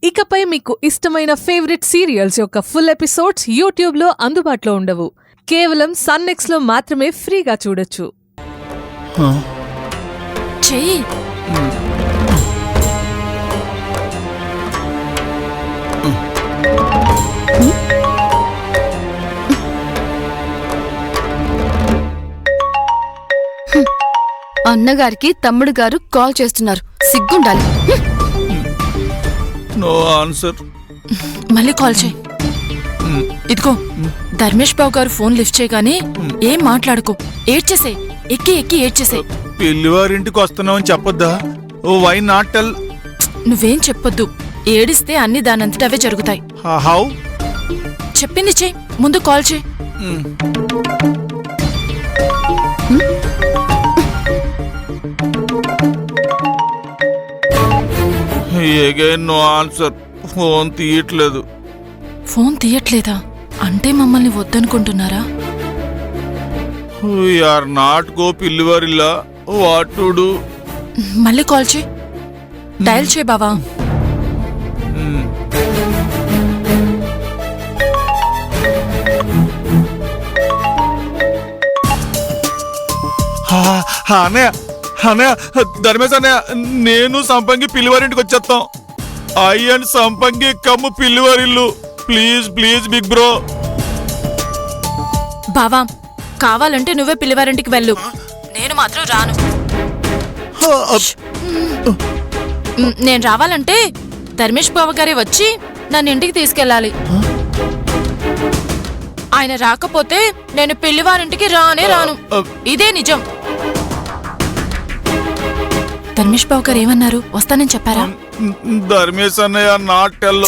ఇకపై మీకు ఇష్టమైన ఫేవరెట్ సీరియల్స్ యొక్క ఫుల్ ఎపిసోడ్స్ యూట్యూబ్లో అందుబాటులో ఉండవు. కేవలం సన్నెక్స్లో మాత్రమే ఫ్రీగా చూడొచ్చు. చెయ్యి. అన్నగారికి తమ్ముడు గారు కాల్ చేస్తున్నారు. సిగ్గుండాలి. No answer. మళ్ళీ కాల్ చేయి. ఇదిగో ధర్మేష్ బాబు గారు ఫోన్ లిఫ్ట్ చేయగానే ఏం మాట్లాడుకో, ఏడ్చేసే, ఎక్కి ఎక్కి ఏడ్చేసే. పెళ్లివారింటికి వస్తున్నామని చెప్పొద్దా? Why not tell? నువ్వేం చెప్పొద్దు. ఏడిస్తే అన్ని దానంతటవే జరుగుతాయి. హౌ? చెప్పింది చెయ్యి. ముందు కాల్ చేయి. Again no answer. ఫోన్ తీయట్లేదు. ఫోన్ తీయట్లేదా? అంటే మమ్మల్ని వద్దనుకుంటున్నారా? ఆర్ నాట్ గో పిల్లివారిల్లా. What to do? మళ్ళీ కాల్ చేయి. డయల్ చేయి బావా. అన్నయ్య, అన్నయ్య, ధర్మేశ్ అన్నయ్య, నేను సంపంగి పిల్లివారింటికి వచ్చేస్తాం. ఐ అండ్ సంపంగి కమ్ము పిల్లివారిల్లు. Please please big bro. బావా, కావాలంటే నువ్వే పిల్లివారింటికి వెళ్ళు. నేను మాత్రం రాను. నేను రావాలంటే ధర్మేష్ బావ గారే వచ్చి నన్ను ఇంటికి తీసుకెళ్ళాలి. ఆయన రాకపోతే నేను పిల్లివారింటికి రానే రాను. ఇదే నిజం. ధర్మేష్ బావ గారు ఏమన్నారు? వస్తానని చెప్పారా? ధర్మేశ్ అన్నయ్య నాట్ టెల్.